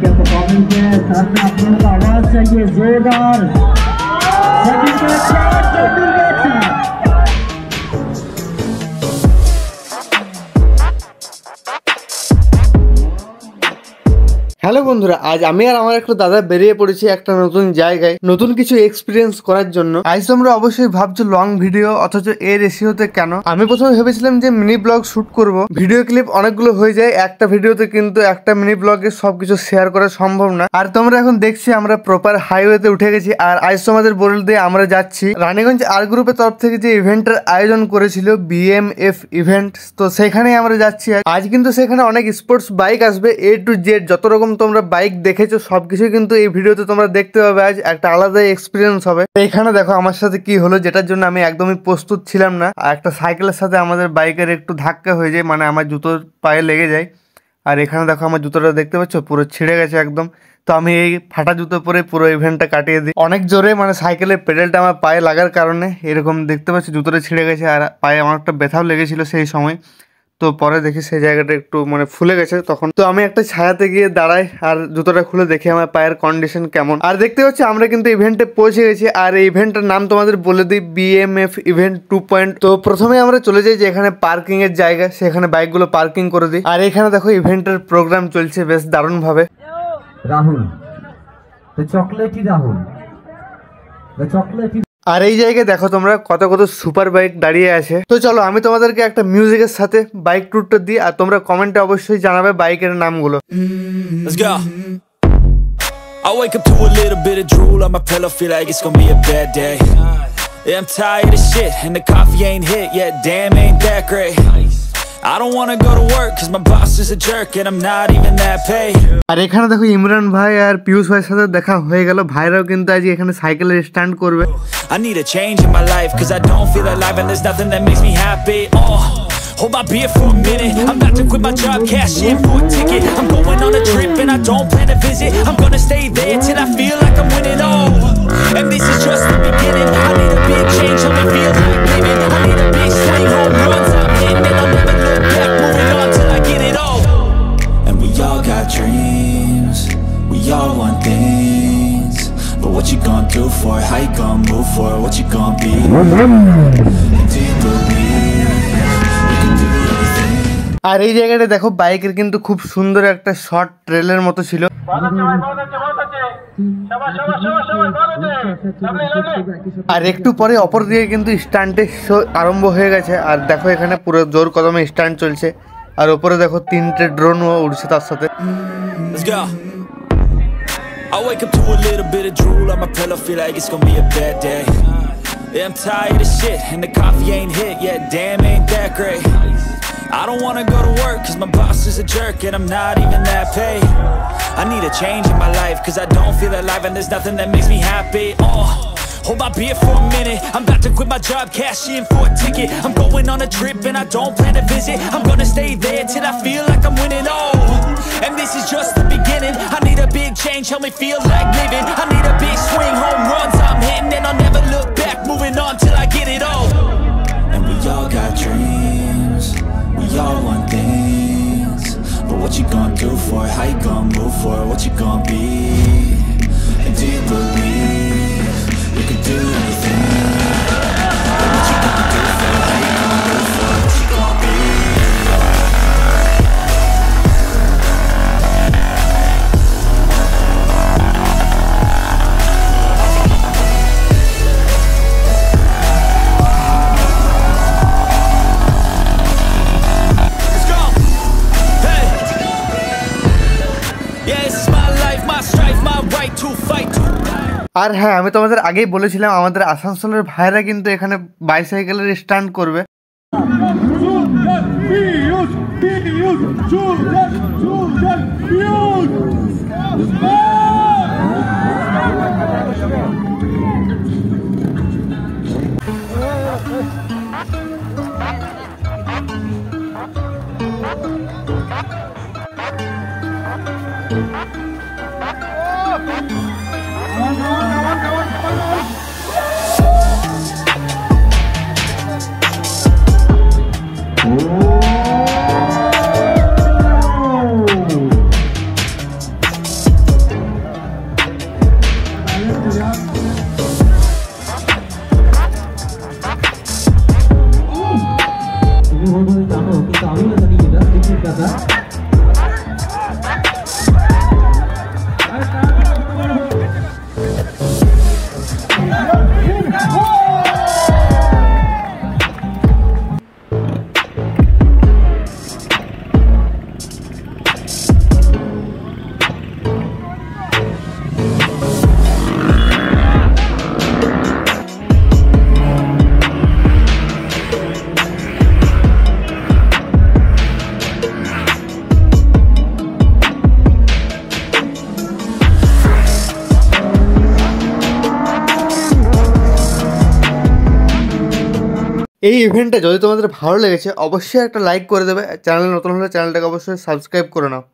क्या परफॉर्मेंस है, साथ में आप लोगों का आवाज चाहिए जोरदार। হ্যালো বন্ধুরা, আজ আমি আর আমার একটা দাদা বেরিয়ে পড়েছি একটা নতুন জায়গায় নতুন কিছু এক্সপিরিয়েন্স করার জন্য। আজ তোমরা অবশ্যই ভাবছো লং ভিডিও, অথচ এর রেশিওতে কেন? আমি প্রথমে ভেবেছিলাম যে মিনি ব্লগ শুট করব, ভিডিও ক্লিপ অনেকগুলো হয়ে যায় একটা ভিডিওতে, কিন্তু একটা মিনি ব্লগে সবকিছু শেয়ার করা সম্ভব না। আর তোমরা এখন দেখছি আমরা প্রপার হাইওয়েতে উঠে গেছি। আর আজ তোমাদের বলে দিয়ে আমরা যাচ্ছি রানীগঞ্জ আর গ্রুপের তরফ থেকে যে ইভেন্টের আয়োজন করেছিল BMF ইভেন্ট, তো সেখানেই আমরা যাচ্ছি। আজ কিন্তু সেখানে অনেক স্পোর্টস বাইক আসবে, A to Z যত রকম তোমরা বাইক দেখেছো সবকিছু কিন্তু এই ভিডিওতে তোমরা দেখতে পাবে। আজ একটা আলাদা এক্সপিরিয়েন্স হবে। এখানে দেখো আমার সাথে কি হলো, যেটার জন্য আমি একদমই প্রস্তুত ছিলাম না। একটা সাইকেলের সাথে আমাদের বাইকের একটু ধাক্কা হয়ে যায়, মানে আমার জুতোর পায়ে লেগে যায়। আর এখানে দেখো আমার জুতোটা দেখতে পাচ্ছ পুরো ছিঁড়ে গেছে একদম। তো আমি এই ফাটা জুতো পরে পুরো ইভেন্টটা কাটিয়ে দিই অনেক জোরে, মানে সাইকেলের পেডেলটা আমার পায়ে লাগার কারণে এরকম দেখতে পাচ্ছি জুতোটা ছিঁড়ে গেছে। আর পায়ে আমার একটা ব্যথাও লেগেছিল সেই সময়। তো পরে দেখি সেই জায়গাটা একটু মানে ফুলে গেছে তখন। তো আমি একটা ছায়াতে গিয়ে দাঁড়াই আর জুতোটা খুলে দেখি আমার পায়ের কন্ডিশন কেমন। আর দেখতে পাচ্ছি আমরা কিন্তু ইভেন্টে পৌঁছে গেছি। আর এই ইভেন্টের নাম তোমাদের বলে দিই, BMF ইভেন্ট 2. তো প্রথমে আমরা চলে যাই যে এখানে পার্কিং এর জায়গা, সেখানে বাইকগুলো পার্কিং করে দিই। আর এখানে দেখো ইভেন্টের প্রোগ্রাম চলছে বেশ দারুণ ভাবে। Rahul chocolatey, Rahul chocolatey. আর এই জায়গায় দেখো তোমরা কত কত সুপার বাইক দাঁড়িয়ে আছে। তো চলো আমি তোমাদেরকে একটা মিউজিকের সাথে বাইক ট্যুরটা দিই, আর তোমরা কমেন্টে অবশ্যই জানাবে বাইকের নামগুলো। I wake up to a little bit of drool on my pillow, feel like it's gonna be a bad day. Yeah, I'm tired of shit and the coffee ain't hit yet, damn ain't that great. I don't wanna go to work cause my boss is a jerk and I'm not even that paid. আর এখানে দেখো ইমরান ভাই আর পিয়ুষ ভাইয়ের সাথে দেখা হয়ে গেল। ভাইরাও কিন্তু আজ এখানে সাইকেলের স্ট্যান্ড করবে। I need a change in my life cause I don't feel alive and there's nothing that makes me happy. Hold my beer for a minute, I'm about to quit my job, cash in for a ticket. I'm going on a trip and I don't plan to visit. I'm gonna stay there till I feel like I'm winning, and this is just the beginning. I need a big change, help me feel like living. I need a big swing, home runs I'm hitting, and I'll never look back, moving on till I get it all. And we all got dreams, we all want things, but what you gonna do for it? How you gonna move for it? What you gonna be? And do you believe you can do anything? আর এই জায়গাটা দেখো বাইকের কিন্তু খুব সুন্দর একটা short ট্রেলের মতো ছিল। আর একটু পরে অপর দিকে কিন্তু স্ট্যান্ডে শো আরম্ভ হয়ে গেছে। আর দেখো এখানে পুরো জোর কদমে স্ট্যান্ড চলছে। আর উপরে দেখো 3টে ড্রোনও উড়ছে তার সাথে। I wake up to a little bit of drool on my pillow, feel like it's gonna be a bad day. Yeah, I'm tired of shit and the coffee ain't hit yet, damn ain't that great. I don't wanna go to work cause my boss is a jerk and I'm not even that paid. I need a change in my life cause I don't feel alive and there's nothing that makes me happy. Hold my beer for a minute, I'm about to quit my job, cash in for a ticket. I'm going on a trip and I don't plan to visit. I'm gonna stay there till I feel like I'm winning, and this is just the beginning. I need a big change, help me feel like living. I need a big swing, home runs I'm hitting, and I'll never look back, moving on till I get it all. And we all got dreams, we all want things, but what you gonna do for it? How you gonna move for it? What you gonna be? And do you believe you can do anything? But what you gonna do for it? How you gonna move for it? What you gonna be? আর হ্যাঁ, আমি তোমাদের আগেই বলেছিলাম আমাদের আসানসোলের ভাইরা কিন্তু এখানে বাইসাইকেলের স্ট্যান্ড করবে। এই ইভেন্টটা যদি তোমাদের ভালো লেগেছে অবশ্যই একটা লাইক করে দেবে, চ্যানেলে নতুন হলে চ্যানেলটাকে অবশ্যই সাবস্ক্রাইব করে নাও।